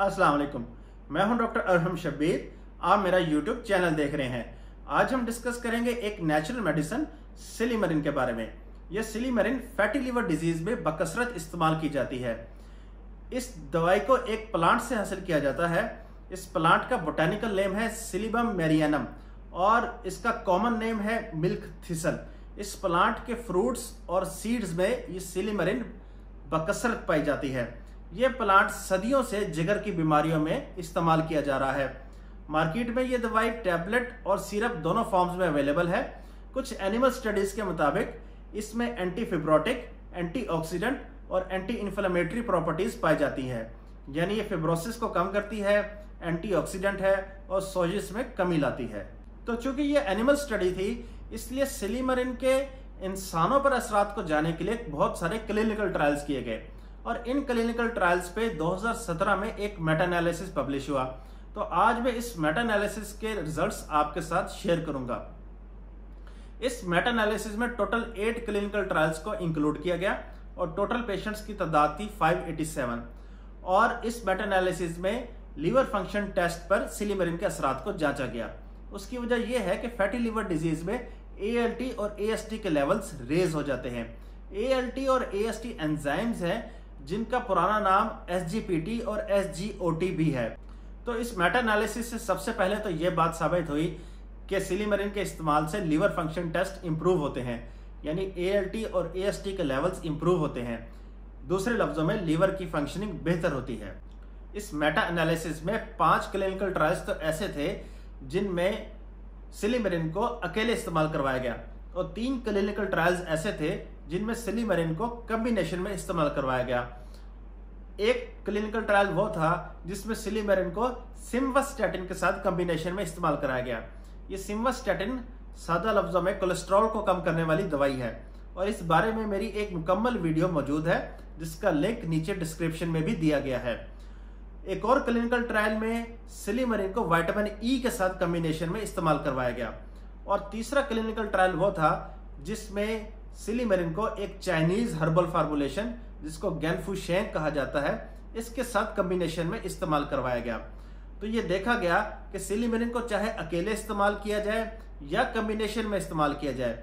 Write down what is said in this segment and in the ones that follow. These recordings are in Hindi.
अस्सलाम वालेकुम। मैं हूं डॉक्टर अरहम शब्बीर। आप मेरा यूट्यूब चैनल देख रहे हैं। आज हम डिस्कस करेंगे एक नेचुरल मेडिसिन सिलीमरिन के बारे में। यह सिलीमरिन फैटी लिवर डिजीज में बकसरत इस्तेमाल की जाती है। इस दवाई को एक प्लांट से हासिल किया जाता है। इस प्लांट का बोटेनिकल नेम है सिलिबम मैरियनम और इसका कॉमन नेम है मिल्क थिसल। इस प्लांट के फ्रूट्स और सीड्स में ये सिलीमरिन बकसरत पाई जाती है। ये प्लांट सदियों से जिगर की बीमारियों में इस्तेमाल किया जा रहा है। मार्केट में ये दवाई टैबलेट और सिरप दोनों फॉर्म्स में अवेलेबल है। कुछ एनिमल स्टडीज के मुताबिक इसमें एंटी फिब्रोटिक, एंटीऑक्सीडेंट और एंटी इन्फ्लेमेटरी प्रॉपर्टीज पाई जाती है। यानी ये फिब्रोसिस को कम करती है, एंटीऑक्सीडेंट है और सोजिस में कमी लाती है। तो चूंकि ये एनिमल स्टडी थी, इसलिए सिलीमरिन के इंसानों पर असरात को जाने के लिए बहुत सारे क्लिनिकल ट्रायल्स किए गए और इन क्लिनिकल ट्रायल्स पे 2017 में एक मेटा एनालिसिस पब्लिश हुआ। तो आज मैं इस मेटा एनालिसिस के रिजल्ट्स आपके साथ शेयर करूंगा। इस मेटा एनालिसिस में टोटल 8 क्लिनिकल ट्रायल्स को इंक्लूड किया गया और टोटल पेशेंट्स की तादाद थी 587 और इस मेटा एनालिसिस में लीवर फंक्शन टेस्ट पर सिलीमरिन के असरात को जांचा गया। उसकी वजह यह है कि फैटी लिवर डिजीज में ALT और AST के लेवल्स रेज हो जाते हैं। ALT और AST एंजाइम्स हैं जिनका पुराना नाम SGPT और SGOT भी है। तो इस मेटा एनालिसिस से सबसे पहले तो यह बात साबित हुई कि सिलीमरिन के इस्तेमाल से लीवर फंक्शन टेस्ट इंप्रूव होते हैं, यानी ALT और AST के लेवल्स इंप्रूव होते हैं। दूसरे लफ्जों में लीवर की फंक्शनिंग बेहतर होती है। इस मेटा एनालिसिस में 5 क्लिनिकल ट्रायल्स तो ऐसे थे जिनमें सिलीमरिन को अकेले इस्तेमाल करवाया गया और 3 क्लिनिकल ट्रायल्स ऐसे थे जिनमें सिलीमरिन को कॉम्बिनेशन में इस्तेमाल करवाया गया। एक क्लिनिकल ट्रायल वो था जिसमें सिलीमरिन को सिम्वास्टैटिन के साथ कॉम्बिनेशन में इस्तेमाल कराया गया। ये सिम्वास्टैटिन सादा लफ्जों में कोलेस्ट्रॉल को कम करने वाली दवाई है और इस बारे में मेरी एक मुकम्मल वीडियो मौजूद है जिसका लिंक नीचे डिस्क्रिप्शन में भी दिया गया है। एक और क्लिनिकल ट्रायल में सिलीमरिन को विटामिन ई के साथ कॉम्बिनेशन में इस्तेमाल करवाया गया और तीसरा क्लिनिकल ट्रायल वो था जिसमें सिलीमरिन को एक चाइनीज हर्बल फार्मूलेशन जिसको गैनफुशेंग कहा जाता है इसके साथ कॉम्बिनेशन में इस्तेमाल करवाया गया। तो ये देखा गया कि सिलीमरिन को चाहे अकेले इस्तेमाल किया जाए या कॉम्बिनेशन में इस्तेमाल किया जाए,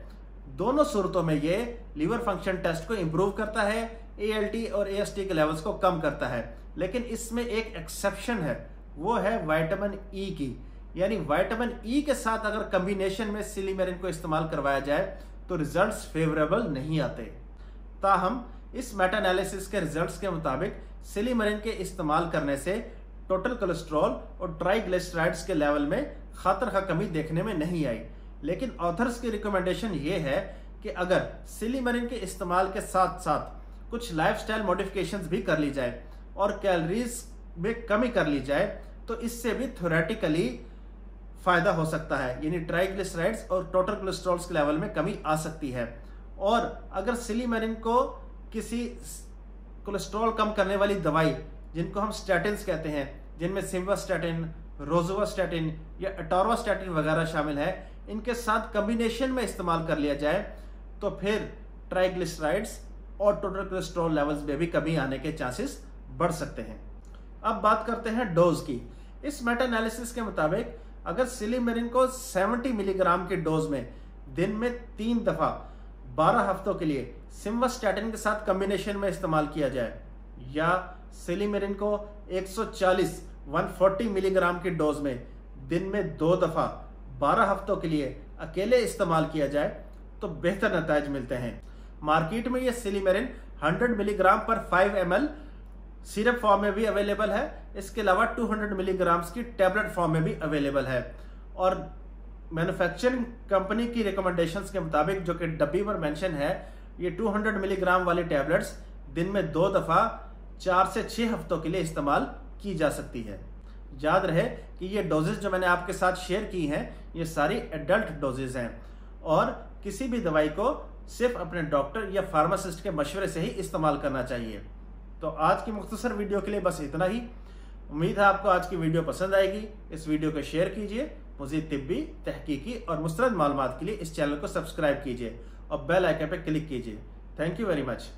दोनों सूरतों में ये लीवर फंक्शन टेस्ट को इंप्रूव करता है, ALT और AST के लेवल्स को कम करता है। लेकिन इसमें एक एक्सेप्शन है, वो है विटामिन ई की। यानी विटामिन ई के साथ अगर कॉम्बिनेशन में सिलीमरिन को इस्तेमाल करवाया जाए तो रिजल्ट्स फेवरेबल नहीं आते। ताहम इस मेटा एनालिसिस के रिजल्ट्स के मुताबिक सिलीमरिन के इस्तेमाल करने से टोटल कोलेस्ट्रॉल और ट्राइग्लिसराइड्स के लेवल में खातर खा कमी देखने में नहीं आई। लेकिन ऑथर्स की रिकमेंडेशन ये है कि अगर सिलीमरिन के इस्तेमाल के साथ साथ कुछ लाइफस्टाइल मॉडिफिकेशंस भी कर ली जाए और कैलोरीज में कमी कर ली जाए तो इससे भी थ्योरेटिकली फायदा हो सकता है, यानी ट्राइग्लिसराइड्स और टोटल कोलेस्ट्रॉल के लेवल में कमी आ सकती है। और अगर सिलीमरिन को किसी कोलेस्ट्रॉल कम करने वाली दवाई जिनको हम स्टैटिन्स कहते हैं, जिनमें सिम्वास्टैटिन, रोजुवास्टैटिन या एटोरवास्टैटिन वगैरह शामिल है, इनके साथ कॉम्बिनेशन में इस्तेमाल कर लिया जाए तो फिर ट्राइग्लिसराइड्स और टोटल कोलेस्ट्रॉल लेवल्स में भी कमी आने के चांसेस बढ़ सकते हैं। अब बात करते हैं डोज की। इस मेटा एनालिसिस के मुताबिक अगर सिलीमरिन को 70 मिलीग्राम के डोज में दिन में 3 दफा 12 हफ्तों के लिए सिम्वास्टैटिन के साथ कॉम्बिनेशन में इस्तेमाल किया जाए या सिलीमरिन को 140 मिलीग्राम के डोज में दिन में 2 दफा 12 हफ्तों के लिए अकेले इस्तेमाल किया जाए तो बेहतर नतीजे मिलते हैं। मार्केट में यह सिलीमरिन 100 मिलीग्राम पर 5 ml सिरप फॉर्म में भी अवेलेबल है। इसके अलावा 200 मिलीग्राम की टैबलेट फॉर्म में भी अवेलेबल है और मैन्युफैक्चरिंग कंपनी की रिकमेंडेशंस के मुताबिक जो कि डब्बी पर मेंशन है, ये 200 मिलीग्राम वाली टैबलेट्स दिन में 2 दफा 4 से 6 हफ्तों के लिए इस्तेमाल की जा सकती है। याद रहे कि ये डोजेज जो मैंने आपके साथ शेयर की हैं ये सारी एडल्ट डोजेज हैं और किसी भी दवाई को सिर्फ अपने डॉक्टर या फार्मासिस्ट के मशवरे से ही इस्तेमाल करना चाहिए। तो आज की मुख्तसर वीडियो के लिए बस इतना ही। उम्मीद है आपको आज की वीडियो पसंद आएगी। इस वीडियो को शेयर कीजिए। मज़ीद तिब्बी, तहकीकी और मुस्तरद मालूमात के लिए इस चैनल को सब्सक्राइब कीजिए और बेल आइकन पर क्लिक कीजिए। Thank you very much.